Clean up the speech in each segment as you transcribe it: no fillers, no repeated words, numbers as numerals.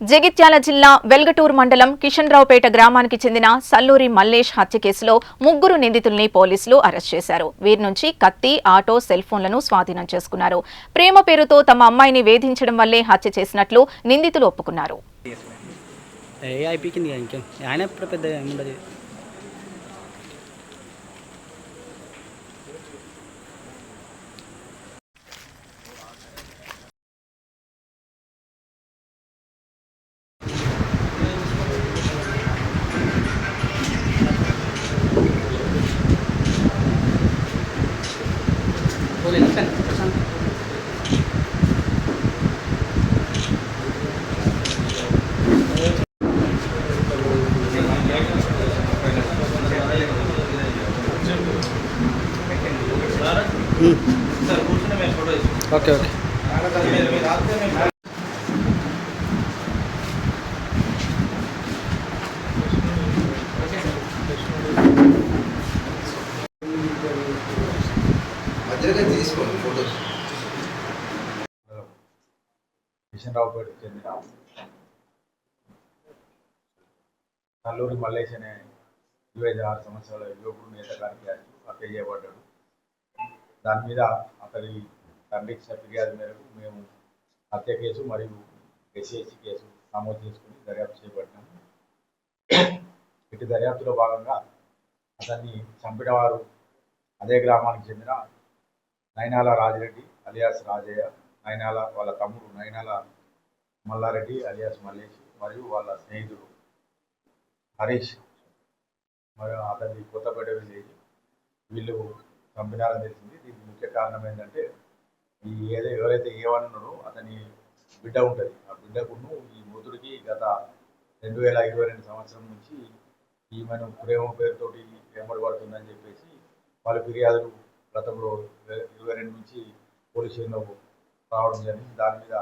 జగిత్యాల జిల్లా వెల్గటూర్ మండలం కిషన్రావుపేట గ్రామానికి చెందిన సల్లూరి మల్లేష్ హత్య కేసులో ముగ్గురు నిందితుల్ని పోలీసులు అరెస్ట్ చేశారు. వీరి నుంచి కత్తి, ఆటో, సెల్ ఫోన్లను స్వాధీనం చేసుకున్నారు. ప్రేమ పేరుతో తమ అమ్మాయిని వేధించడం వల్లే హత్య చేసినట్లు నిందితులు ఒప్పుకున్నారు. ఓకే ఓకే తీసుకోండి ఫోటోస్. కిషన్రావుపేటకు చెందిన సల్లూరి మల్లేష్ అనే 26 సంవత్సరాల యువకుడు నేతగానికి హత్య చేయబడ్డాడు. దాని మీద అతడి తండ్రికి ఫిర్యాదు మేరకు మేము హత్య కేసు మరియు ఎస్సీ కేసు నమోదు చేసుకుని దర్యాప్తు చేపట్టాము. ఇటు దర్యాప్తులో భాగంగా అతన్ని చంపిన వారు అదే గ్రామానికి చెందిన నైనాల రాజిరెడ్డి అలియాస్ రాజయ్య, నైనాల వాళ్ళ తమ్ముడు నైనాల మల్లారెడ్డి అలియాస్ మల్లేష్ మరియు వాళ్ళ స్నేహితుడు హరీష్ మరియు అతని కొత్తపేట విలేజ్ వీళ్ళు చంపినారని తెలిసింది. దీనికి ముఖ్య కారణం ఏంటంటే ఎవరైతే ఏమన్నారో అతని బిడ్డ ఉంటుంది. ఆ బిడ్డకును ఈ మృతుడికి గత 2022 సంవత్సరం నుంచి ఈమెను ప్రేమ పేరుతోటి వెంబడి పడుతుందని చెప్పేసి వాళ్ళ ఫిర్యాదులు గతంలో 22 నుంచి పోలీస్ స్టేషన్లో రావడం జరిగింది. దాని మీద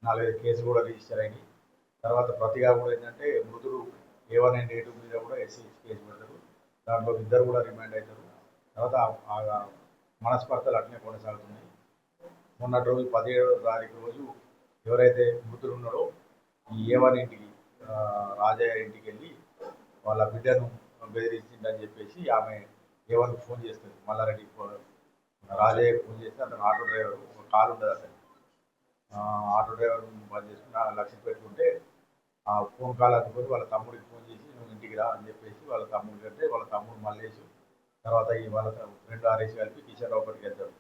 4-5 కేసులు కూడా రిజిస్టర్ అయినాయి. తర్వాత ప్రతిగా కూడా ఏంటంటే మృతుడు A1 and A2 మీద కూడా ఎస్సీ కేసు పెడతారు. దాంట్లో ఇద్దరు కూడా రిమాండ్ అవుతారు. తర్వాత మనస్పర్ధలు అట్లనే కొనసాగుతున్నాయి. మొన్నటి రోజు 17వ తారీఖు రోజు ఎవరైతే మృతులు ఉన్నారో ఈ A1 ఇంటికి రాజయ్య ఇంటికి వెళ్ళి వాళ్ళ బిడ్డను బెదిరించిందని చెప్పేసి ఆమె A1కి ఫోన్ చేస్తుంది. మల్లారెడ్డి రాజయ్యకి ఫోన్ చేస్తే అతను ఆటో డ్రైవర్ కాల్ ఉండదు. అతను ఆటో డ్రైవర్ బంద్ చేసుకుని లక్ష్యం పెట్టుకుంటే ఆ ఫోన్ కాల్ అందుకొని వాళ్ళ తమ్ముడికి ఫోన్ చేసి నువ్వు ఇంటికి రా అని చెప్పేసి వాళ్ళ తమ్ముడికి అంటే వాళ్ళ తమ్ముడు మల్లేష్ తర్వాత వాళ్ళ ఫ్రెండ్ హరీష్ కలిపి కిషన్రావుపేటకి వెళ్తారు.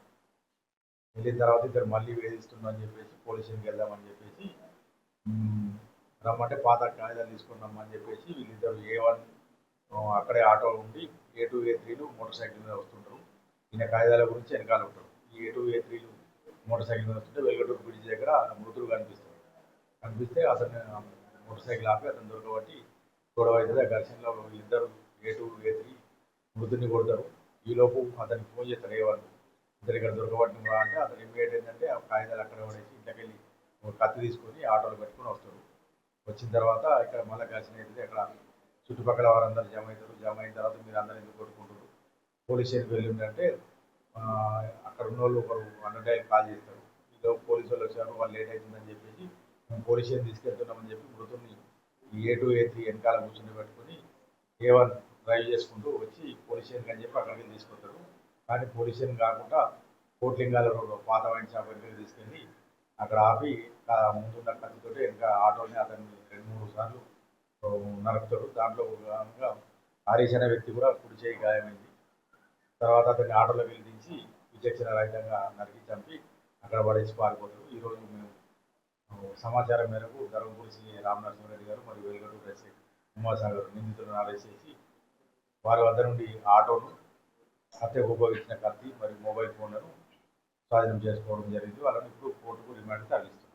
వెళ్ళిన తర్వాత ఇద్దరు మళ్ళీ వేధిస్తున్నాం అని చెప్పేసి పోలీస్ స్టేషన్కి వెళ్దామని చెప్పేసి రమ్మంటే పాత కాగితాలు తీసుకొని రమ్మని చెప్పేసి వీళ్ళిద్దరు A1 అక్కడే ఆటో ఉండి A2 A3లు మోటార్ సైకిల్ మీద వస్తుంటారు. ఈయన కాగితాల గురించి వెనకాల ఉంటారు. ఈ A2 A3లు మోటార్ సైకిల్ మీద వస్తుంటే వెల్గటూరు బ్రిడ్జ్ దగ్గర మృతుడు కనిపిస్తే అతను మోటార్ సైకిల్ ఆపి అతను దొరకబట్టి గొడవ అవుతుంది. ఆ ఘర్షణలో ఇద్దరు A2 A3 మృతుడిని కొడతారు. ఈలోపు అతనికి ఫోన్ చేస్తారు A1 ఇద్దరు ఇక్కడ దొరకబట్టిన అంటే అతను ఇమ్మీడియట్ ఏంటంటే ఆ కాగితాలు అక్కడ పడేసి ఇంట్లోకి వెళ్ళి ఒక కత్తి తీసుకొని ఆటోలో పెట్టుకొని వస్తారు. వచ్చిన తర్వాత ఇక్కడ మళ్ళీ ఘర్షణ అవుతుంది. అక్కడ చుట్టుపక్కల వారందరూ జమ అవుతారు. జమ అయిన తర్వాత మీరు అందరూ ఎందుకు కొట్టుకుంటారు, పోలీస్ స్టేషన్కి వెళ్ళిందంటే అక్కడ ఉన్న వాళ్ళు ఒకరు 100 కాల్ చేస్తారు. ఈలో పోలీసు వాళ్ళు వచ్చారు, వాళ్ళు లేట్ అవుతుందని చెప్పేసి మేము పోలీస్ స్టేషన్ తీసుకెళ్తున్నామని చెప్పి మృతుడిని ఈ A2 A3 వెనకాల కూర్చొని పెట్టుకొని A1 డ్రైవ్ చేసుకుంటూ వచ్చి పోలీస్ స్టేషన్కి అని చెప్పి అక్కడికి తీసుకొస్తారు. కానీ పోలీస్ స్టేషన్ కాకుండా కోట్లింగాల పాత వైన్ షాప్ దగ్గరికి తీసుకెళ్ళి అక్కడ ఆపి ముందున్న కత్తితోటి ఇంకా ఆటోని అతన్ని 2-3 సార్లు నరుకుతాడు. దాంట్లో భాగంగా హరీష్ అనే వ్యక్తి కూడా కుడి చేయి గాయమైంది. తర్వాత అతన్ని ఆటోలోకి వెళ్ళి దించి విచక్షణ రహితంగా నరికి చంపి అక్కడ పడేసి పారిపోతారు. ఈరోజు మేము సమాచారం మేరకు ధర్మపురి సి రామనరసింహారెడ్డి గారు మరియు వెల్గటూరు ఎస్ఐ ఉమాసాగర్ నిందితులను అరెస్ట్ చేసి వారి వద్ద నుండి ఆటోను, హత్యకు ఉపయోగించిన కత్తి మరియు మొబైల్ ఫోన్లను స్వాధీనం చేసుకోవడం జరిగింది. వాళ్ళని ఇప్పుడు కోర్టుకు రిమాండ్ తరలిస్తారు.